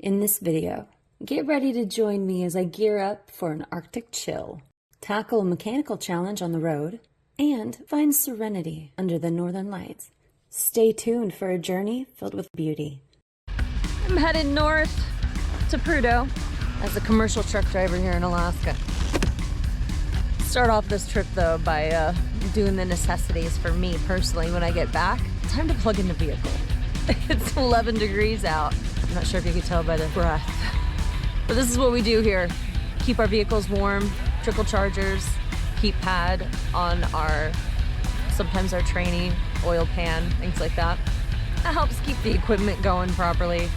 In this video, get ready to join me as I gear up for an Arctic chill, tackle a mechanical challenge on the road, and find serenity under the northern lights. Stay tuned for a journey filled with beauty. I'm headed north to Prudhoe as a commercial truck driver here in Alaska. Start off this trip though by doing the necessities for me personally. When I get back, time to plug in the vehicle. It's 11 degrees out. I'm not sure if you can tell by the breath, but this is what we do here. Keep our vehicles warm, trickle chargers, heat pad on sometimes our tranny, oil pan, things like that. That helps keep the equipment going properly,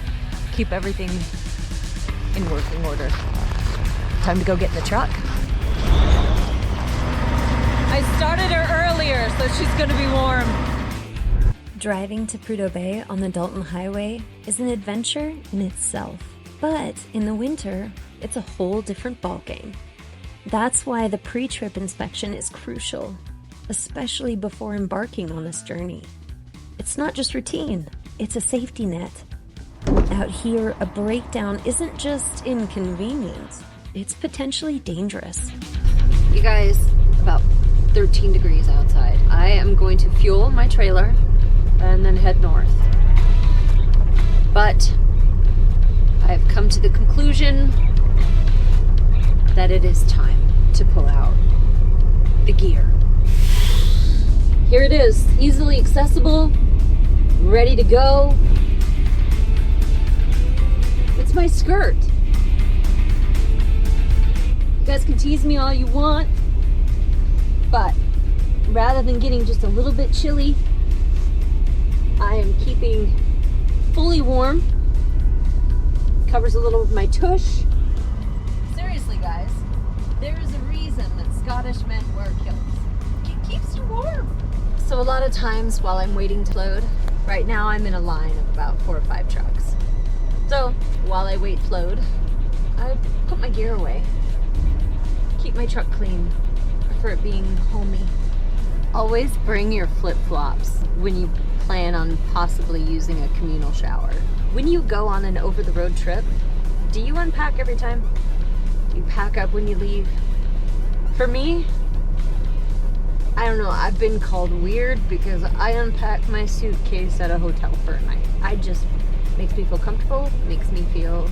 keep everything in working order. Time to go get in the truck. I started her earlier, so she's gonna be warm. Driving to Prudhoe Bay on the Dalton Highway is an adventure in itself. But in the winter, it's a whole different ballgame. That's why the pre-trip inspection is crucial, especially before embarking on this journey. It's not just routine, it's a safety net. Out here, a breakdown isn't just inconvenient, it's potentially dangerous. You guys, about 13 degrees outside. I am going to fuel my trailer and then head north. But I've come to the conclusion that it is time to pull out the gear. Here it is, easily accessible, ready to go. It's my skirt. You guys can tease me all you want, but rather than getting just a little bit chilly, I am keeping fully warm. Covers a little of my tush. Seriously, guys, there is a reason that Scottish men wear kilts. It keeps you warm. So a lot of times while I'm waiting to load, right now I'm in a line of about 4 or 5 trucks. So while I wait to load, I put my gear away. Keep my truck clean for it being homey. Always bring your flip-flops when you plan on possibly using a communal shower. When you go on an over-the-road trip, do you unpack every time? Do you pack up when you leave? For me, I don't know, I've been called weird because I unpack my suitcase at a hotel for a night. Makes me feel comfortable, makes me feel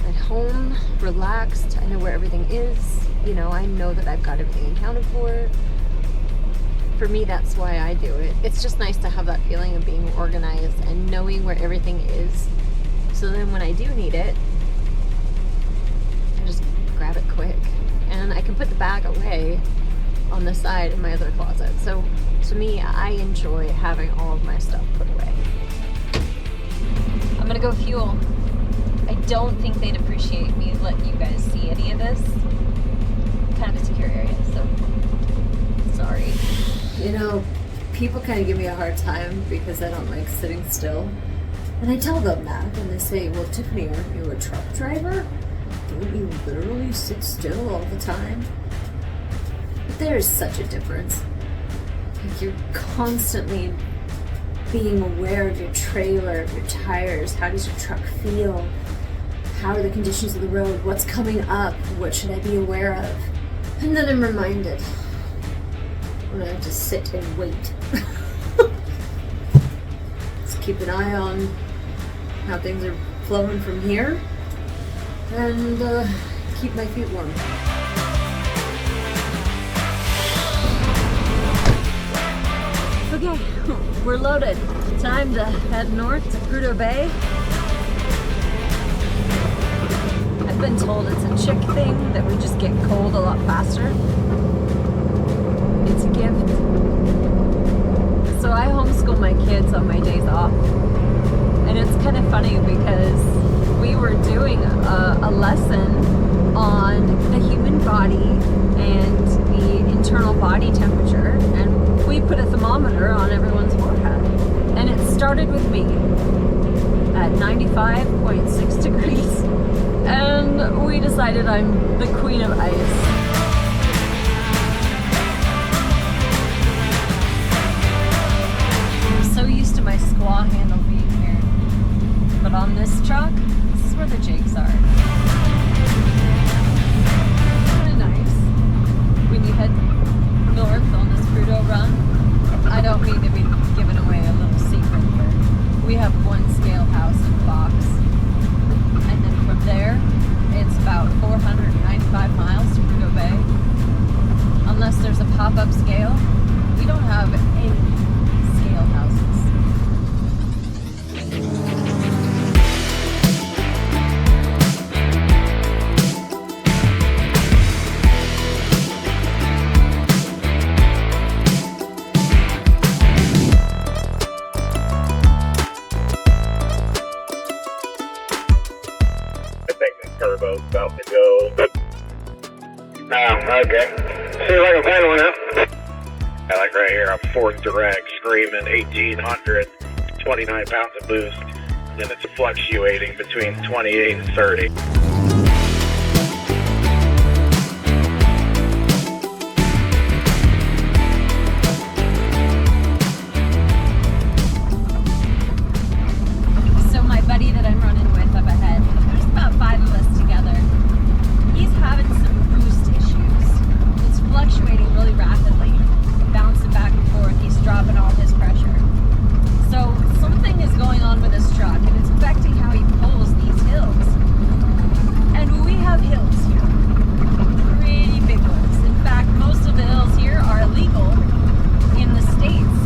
at home, relaxed. I know where everything is. You know, I know that I've got everything accounted for. For me, that's why I do it. It's just nice to have that feeling of being organized and knowing where everything is. So then when I do need it, I just grab it quick. And I can put the bag away on the side in my other closet. So to me, I enjoy having all of my stuff put away. I'm gonna go fuel. I don't think they'd appreciate me letting you guys see any of this. Kind of a secure area, so sorry. You know, people kind of give me a hard time because I don't like sitting still. And I tell them that, and they say, well, Tiffany, aren't you a truck driver? Don't you literally sit still all the time? But there is such a difference. Like, you're constantly being aware of your trailer, of your tires. How does your truck feel? How are the conditions of the road? What's coming up? What should I be aware of? And then I'm reminded when I have to sit and wait. Just keep an eye on how things are flowing from here and keep my feet warm. Okay, we're loaded. Time to head north to Prudhoe Bay. I've been told it's a chick thing that we just get cold a lot faster. It's a gift. So I homeschool my kids on my days off. And it's kind of funny because we were doing a lesson on the human body and the internal body temperature. And we put a thermometer on everyone's forehead. And it started with me at 95.6 degrees. And we decided I'm the queen of ice. I'm so used to my squaw handle being here. But on this truck, this is where the jakes are. Kind of nice when you head north on this Prudhoe run. I don't mean to be giving away a little secret here. We have one scale house in Fox, and then from there it's about 495 miles to Prudhoe Bay. Unless there's a pop-up scale, we don't have any scale houses. Turbo's about to go. Oh, okay. See if I can find one out. I like right here, a fourth direct, screaming 1800, 29 pounds of boost. Then it's fluctuating between 28 and 30. So my buddy that I'm running with up ahead, there's about 5 of us together. He's having some boost issues. It's fluctuating really rapidly, bouncing back and forth. He's dropping all his pressure. So something is going on with his truck, and it's affecting how he pulls these hills. And we have hills here, pretty big ones. In fact, most of the hills here are illegal in the States.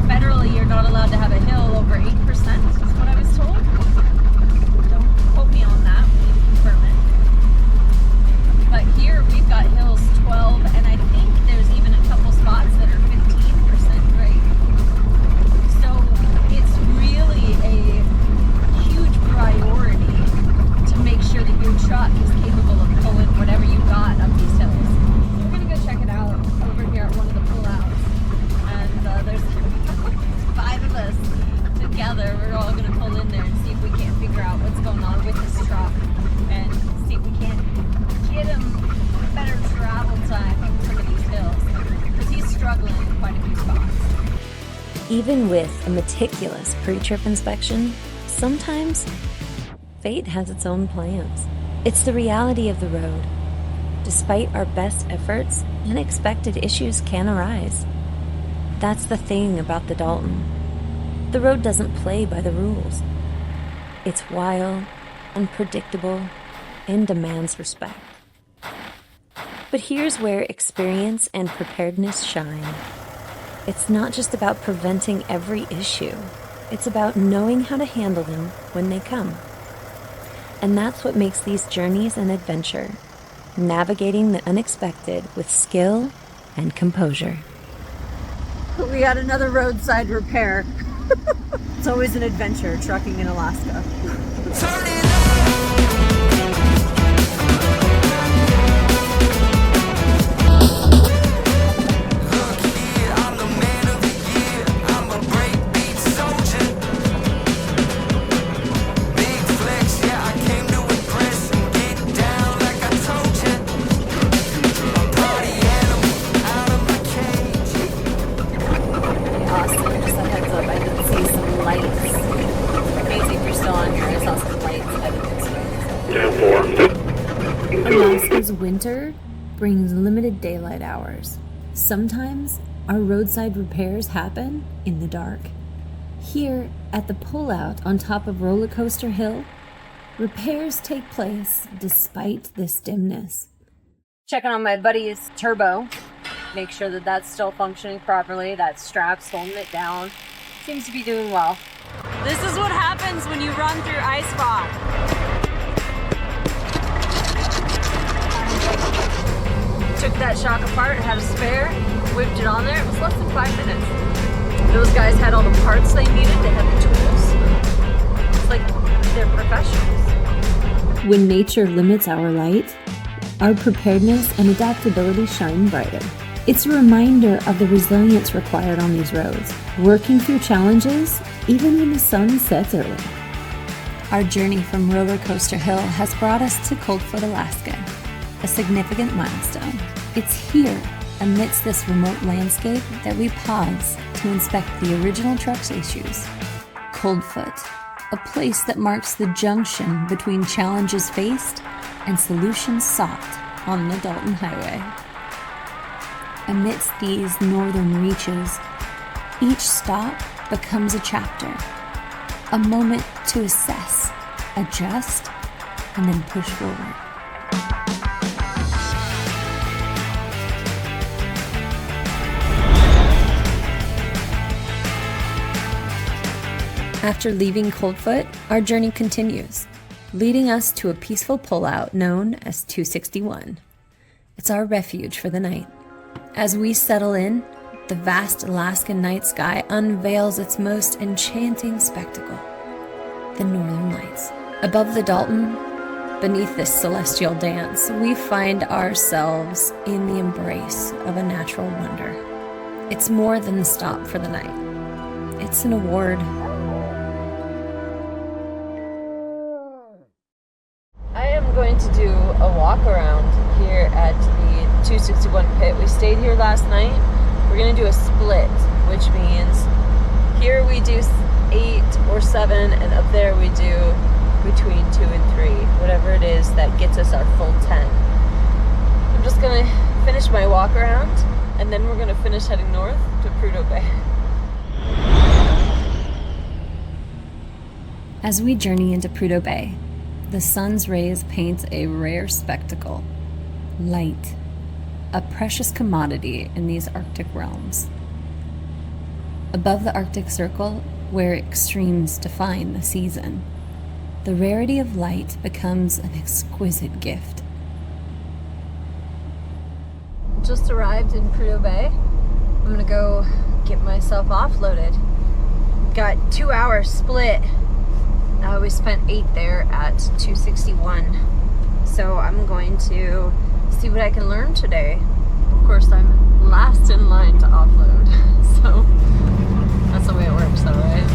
Federally, you're not allowed to have a hill over 8%, is what I was told. Don't quote me on that, we need to confirm it. But here we've got hills 12, and I think there's even a couple spots that are 15% grade. So it's really a huge priority to make sure that your truck is capable of pulling whatever you got up these hills. So we're gonna go check it out over here at one of the pullouts. And there's 5 of us together. We're all gonna pull in there and see if we can't figure out what's going on with this truck and see if we can't get him better travel time up some of these hills, because he's struggling in quite a few spots. Even with a meticulous pre-trip inspection, sometimes fate has its own plans. It's the reality of the road. Despite our best efforts, unexpected issues can arise. That's the thing about the Dalton. The road doesn't play by the rules. It's wild, unpredictable, and demands respect. But here's where experience and preparedness shine. It's not just about preventing every issue. It's about knowing how to handle them when they come. And that's what makes these journeys an adventure, navigating the unexpected with skill and composure. We got another roadside repair. It's always an adventure trucking in Alaska. Alaska's winter brings limited daylight hours. Sometimes our roadside repairs happen in the dark. Here at the pullout on top of Roller Coaster Hill, repairs take place despite this dimness. Checking on my buddy's turbo. Make sure that that's still functioning properly. That strap's holding it down. Seems to be doing well. This is what happens when you run through ice fog. Took that shock apart, had a spare, whipped it on there. It was less than 5 minutes. Those guys had all the parts they needed. They had the tools. It's like they're professionals. When nature limits our light, our preparedness and adaptability shine brighter. It's a reminder of the resilience required on these roads, working through challenges even when the sun sets early. Our journey from Roller Coaster Hill has brought us to Coldfoot, Alaska, a significant milestone. It's here, amidst this remote landscape, that we pause to inspect the original truck's issues. Coldfoot, a place that marks the junction between challenges faced and solutions sought on the Dalton Highway. Amidst these northern reaches, each stop becomes a chapter, a moment to assess, adjust, and then push forward. After leaving Coldfoot, our journey continues, leading us to a peaceful pullout known as 261. It's our refuge for the night. As we settle in, the vast Alaskan night sky unveils its most enchanting spectacle, the northern lights. Above the Dalton, beneath this celestial dance, we find ourselves in the embrace of a natural wonder. It's more than a stop for the night. It's an award. I am going to do a walk around here at the 261 pit. We stayed here last night. We're going to do a split, which means here we do 8 or 7, and up there we do between 2 and 3, whatever it is that gets us our full 10. I'm just going to finish my walk around, and then we're going to finish heading north to Prudhoe Bay. As we journey into Prudhoe Bay, the sun's rays paint a rare spectacle. Light, a precious commodity in these Arctic realms. Above the Arctic Circle, where extremes define the season, the rarity of light becomes an exquisite gift. Just arrived in Prudhoe Bay. I'm gonna go get myself offloaded. Got 2 hours split. We spent 8 there at 261. So I'm going to see what I can learn today. Of course, I'm last in line to offload. So that's the way it works though, right?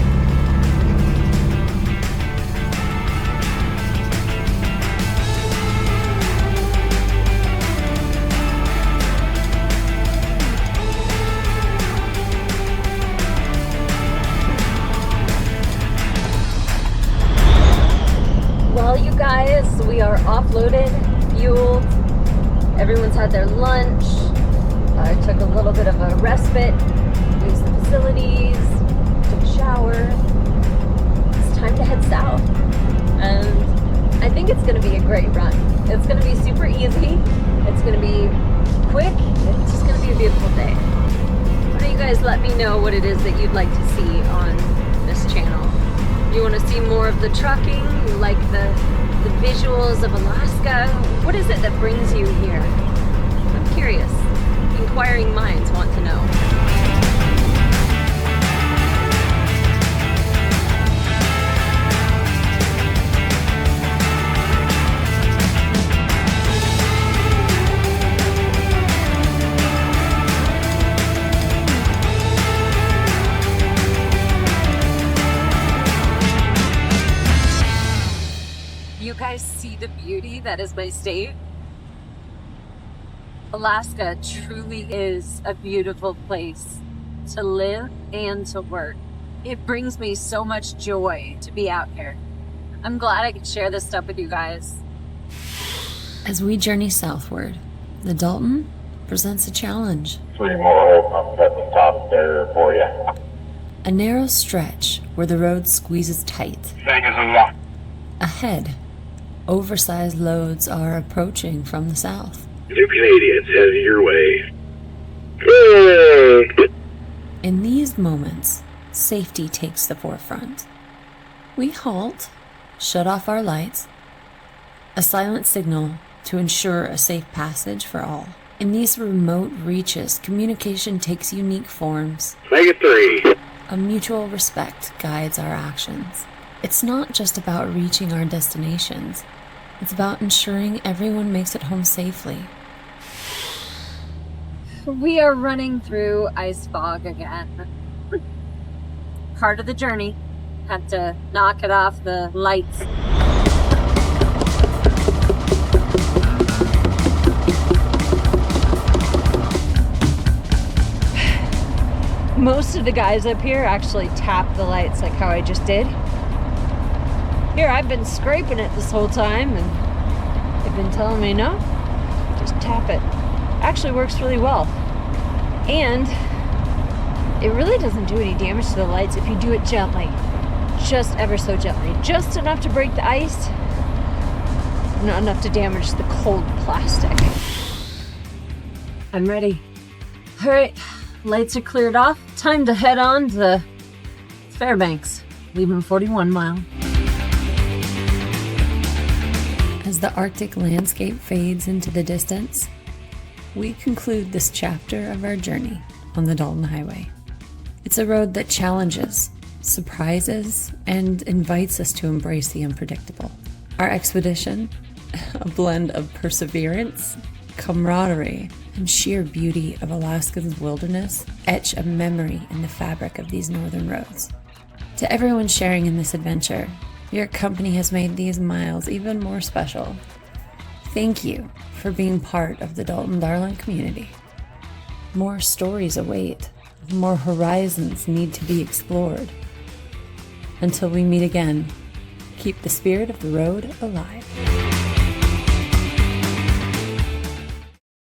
Well, you guys, we are offloaded, fueled. Everyone's had their lunch. I took a little bit of a respite, used the facilities, took a shower. It's time to head south. And I think it's going to be a great run. It's going to be super easy. It's going to be quick. It's just going to be a beautiful day. Why don't you guys let me know what it is that you'd like to see on this channel? You want to see more of the trucking? You like the visuals of Alaska? What is it that brings you here? I'm curious. Inquiring minds want to know. You guys see the beauty that is my state? Alaska truly is a beautiful place to live and to work. It brings me so much joy to be out here. I'm glad I could share this stuff with you guys. As we journey southward, the Dalton presents a challenge. 3 more holes at the top there for you. A narrow stretch where the road squeezes tight. Thank you so much. Ahead, oversized loads are approaching from the south. 2 Canadians headed your way. In these moments, safety takes the forefront. We halt, shut off our lights, a silent signal to ensure a safe passage for all. In these remote reaches, communication takes unique forms. Make it 3. A mutual respect guides our actions. It's not just about reaching our destinations. It's about ensuring everyone makes it home safely. We are running through ice fog again. Part of the journey. Had to knock it off the lights. Most of the guys up here actually tap the lights like how I just did. Here, I've been scraping it this whole time, and they've been telling me no, just tap it. Actually works really well. And it really doesn't do any damage to the lights if you do it gently. Just ever so gently. Just enough to break the ice, not enough to damage the cold plastic. I'm ready. All right, lights are cleared off. Time to head on to Fairbanks, leaving 41 mile. As the Arctic landscape fades into the distance, we conclude this chapter of our journey on the Dalton Highway. It's a road that challenges, surprises, and invites us to embrace the unpredictable. Our expedition, a blend of perseverance, camaraderie, and sheer beauty of Alaska's wilderness, etch a memory in the fabric of these northern roads. To everyone sharing in this adventure, your company has made these miles even more special. Thank you for being part of the Dalton Darlin community. More stories await. More horizons need to be explored. Until we meet again, keep the spirit of the road alive.